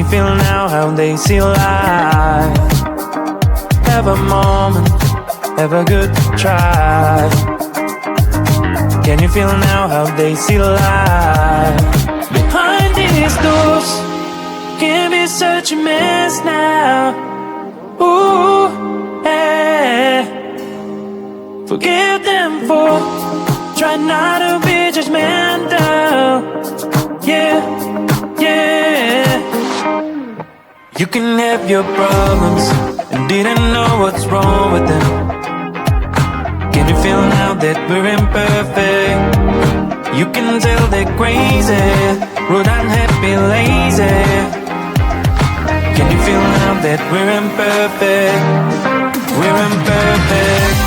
feel now how they see life? Have a moment, have a good try. Can you feel now how they see life? Behind these doors can be such a mess now. Ooh, yeah. Forgive them for trying not to be judgmental. Yeah, yeah. You can have your problems and didn't know what's wrong with them. Can you feel now that we're imperfect? You can tell they're crazy, rude, unhappy, lazy. Can you feel now that we're imperfect? We're imperfect.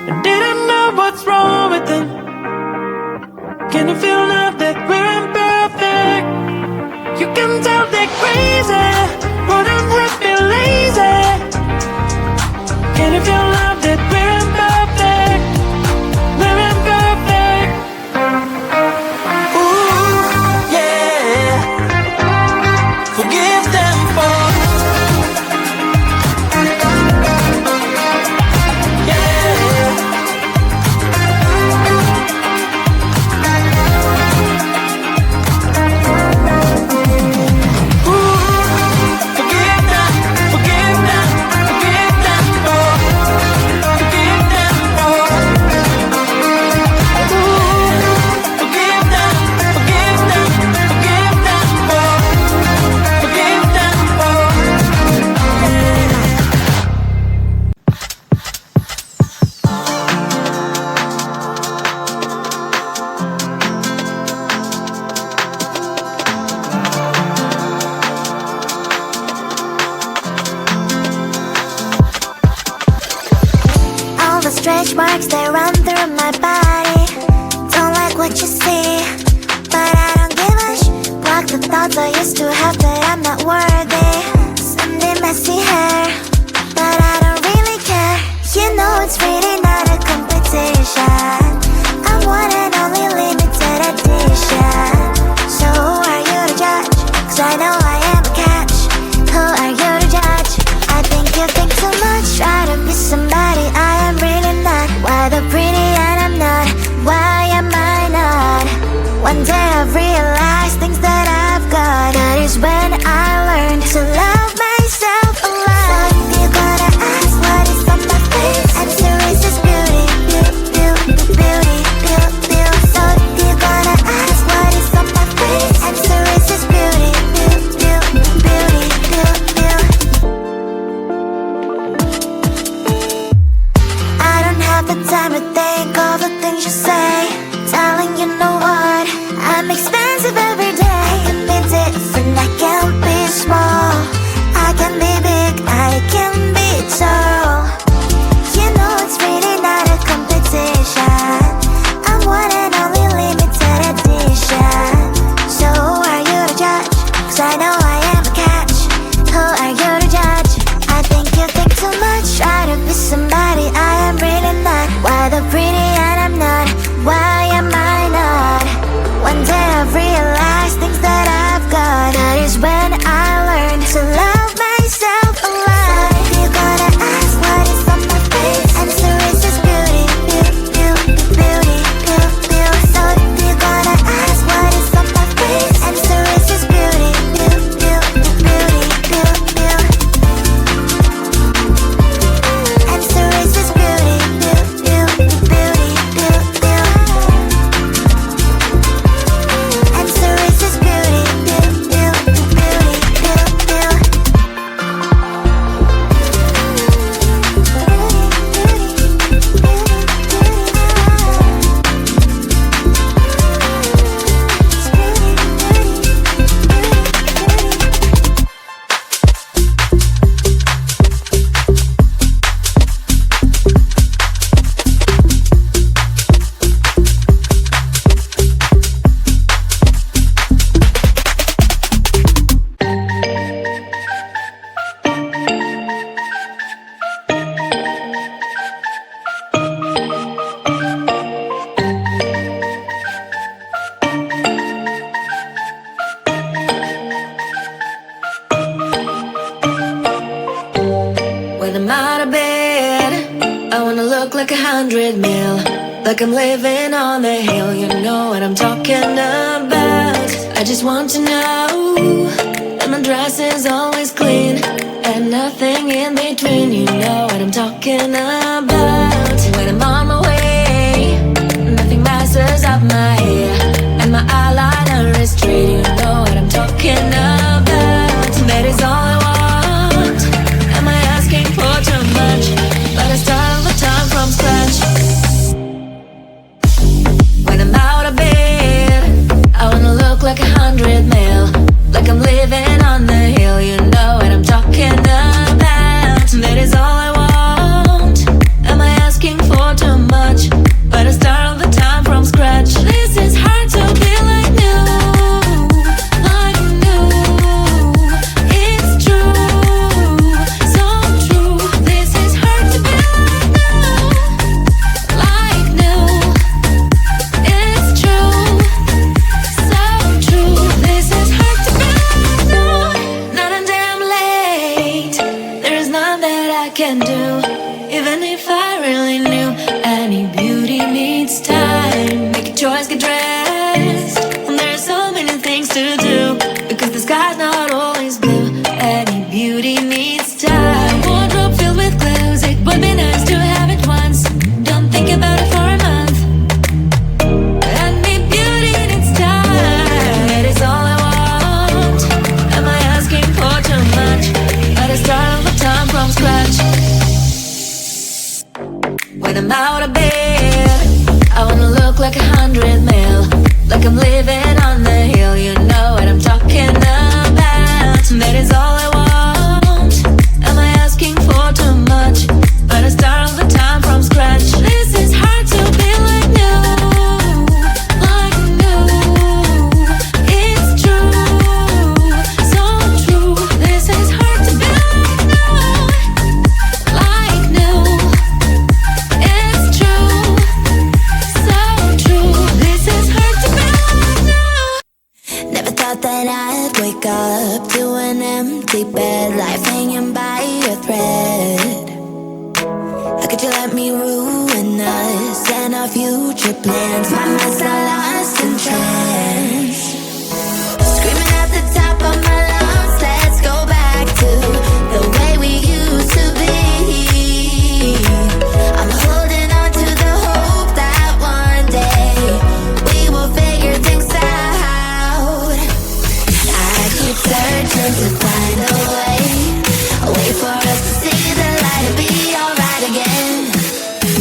And didn't know what's wrong with them. Can you feel now that we're imperfect? You can tell they're crazy, but I'm happy, lazy. Can you feel now that we're imperfect? We're imperfect. Ooh, yeah. Forgive them for stretch marks, they run through my body. Don't like what you see, but I don't give a block the thoughts I used to have that I'm not worthy. Sunday messy hair, but I don't really care. You know it's really not a competition. I'm one and only limited edition. So who are you to judge? Cause I know I am a catch. Who are you to judge? I think you think too much. Try to be somebody I am really not. Why the pretty and I'm not? Why am I not? One day I've realized things that I've got. That is when I learned to love myself a lot. So if you're gonna ask what is on my face, answer is just beauty, beauty, beauty, beauty, beauty. So if you're gonna ask what is on my face, answer is just beauty, beauty, beauty, beauty, beauty. I don't have the time to think all the things you say, telling you know what, I'm expensive 100 mil, like I'm living on the hill. You know what I'm talking about. I just want to know that my dress is always clean and nothing in between. You know what I'm talking about. When I'm on my way, nothing messes up my hair, and my eyeliner is straight. You know what I'm talking about. That is all I want. Am I asking for too much? But I start all the time from scratch. When I'm out of bed, I wanna look like 100 mil, like I'm living on the hill. You know what I'm talking about. That is all I want. Am I asking for too much? But I start all the time from scratch. This is hard to be like new, like new. It's true, so true. This is hard to be like new, it's true, so true. This is hard to be like new. Not a damn late. There is none that I can do, even if I really knew. Any beauty needs time. Make a choice, get dressed. And there are so many things to do, because the sky's not always blue. Any beauty needs time. Wardrobe filled with clothes, it would be nice to have it once. Don't think about it for a month. Any beauty needs time. That is all I want. Am I asking for too much? But I start all the time from scratch. When I'm out of bed, I wanna look like 100 mil, like I'm living on the hill. You know what I'm talking about. That is all I want. Am I asking for too much? But I start all the time from scratch. This is hard to be like new, like new. It's true, so true. This is hard to be like new. It's true, so true. This is hard to be like new. Never thought that I'd wake up to an empty bed, life hanging by a thread. How could you let me ruin us and our future plans? My minds are lost in trance, screaming at the top of my lungs. Let's go back to the way we used to be. I'm holding on to the hope that one day we will figure things out. I keep searching to find a way for us to see the light and be alright again.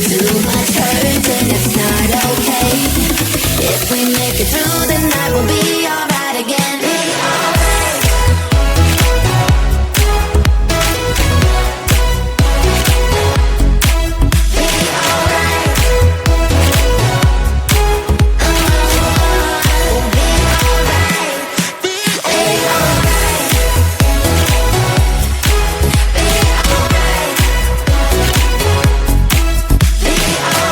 Too much hurt and it's not okay. If we make it through the night, we'll be alright again. Be alright. Be alright. We'll be alright. Be alright. Be alright. Be alright.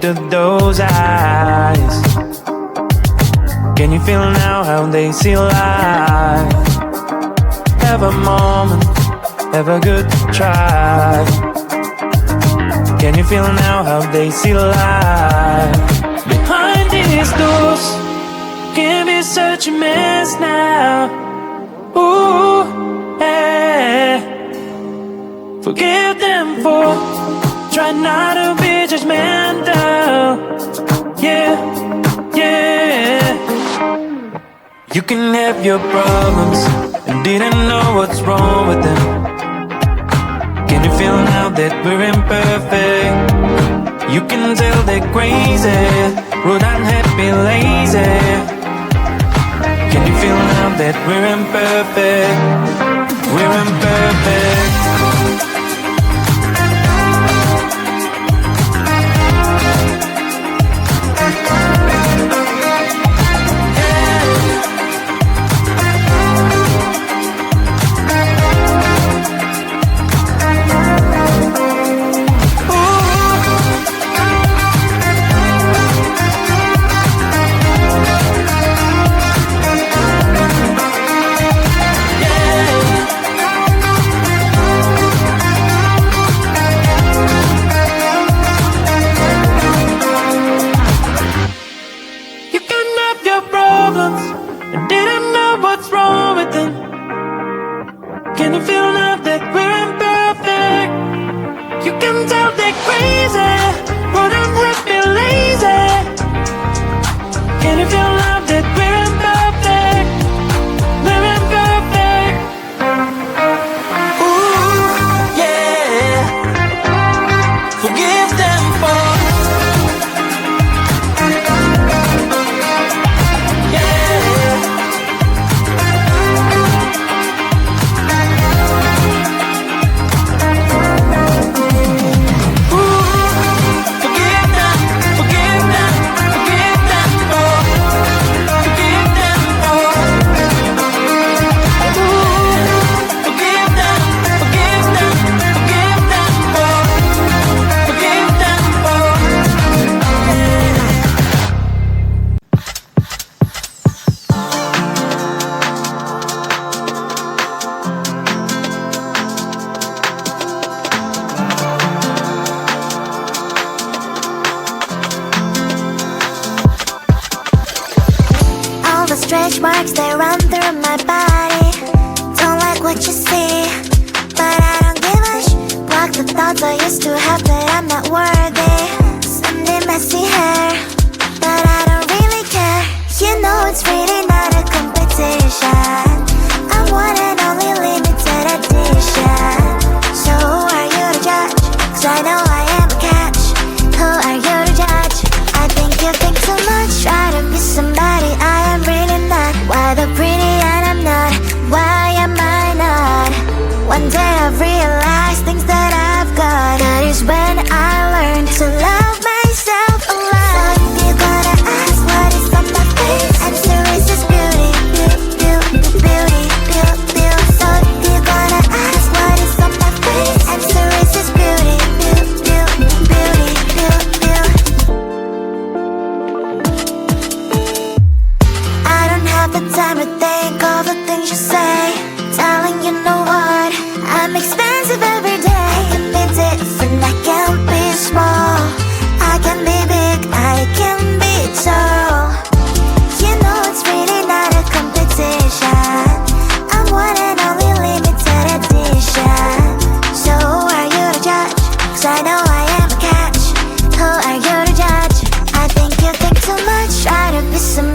into those eyes. Can you feel now how they see life? Have a moment, have a good try. Can you feel now how they see life? Behind these doors can be such a mess now. Ooh, yeah. Forgive them for trying not to be judgmental. Yeah, yeah. You can have your problems and didn't know what's wrong with them. Can you feel now that we're imperfect? You can tell they're crazy, rude, unhappy, lazy. Can you feel now that we're imperfect? We're imperfect. And didn't know what's wrong with them. Can you feel now that we're imperfect? You can tell they're crazy, but I'm happy, lazy. Can you feel now that we're imperfect? We're imperfect. Ooh, yeah. Forgive them for stretch marks, they run through my body. Don't like what you see, but I don't give a block the thoughts I used to have that I'm not worthy. Sunday messy hair, but I don't really care. You know it's really not a competition. I'm one and only limited edition. So who are you to judge? 'Cause I know I am a catch. Who are you to judge? I think you think too much. Try to be somebody I am really not. Why the pretty and I'm not? Why am I not? One day I've realized things that I've got. That is when I learned to love myself a lot. So if you're gonna ask what is on my face, answer is just beauty, beauty, beauty, beauty, beauty. So if you're gonna ask what is on my face, answer is just beauty, beauty, beauty, beauty, beauty. I don't have the time to think all the things you say. Darling, you know what? I'm expensive every day. I can be different, I can be small. I can be big, I can be tall. You know it's really not a competition. I'm one and only limited edition. So who are you to judge? 'Cause I know I am a catch. Who are you to judge? I think you think too much. Try to be some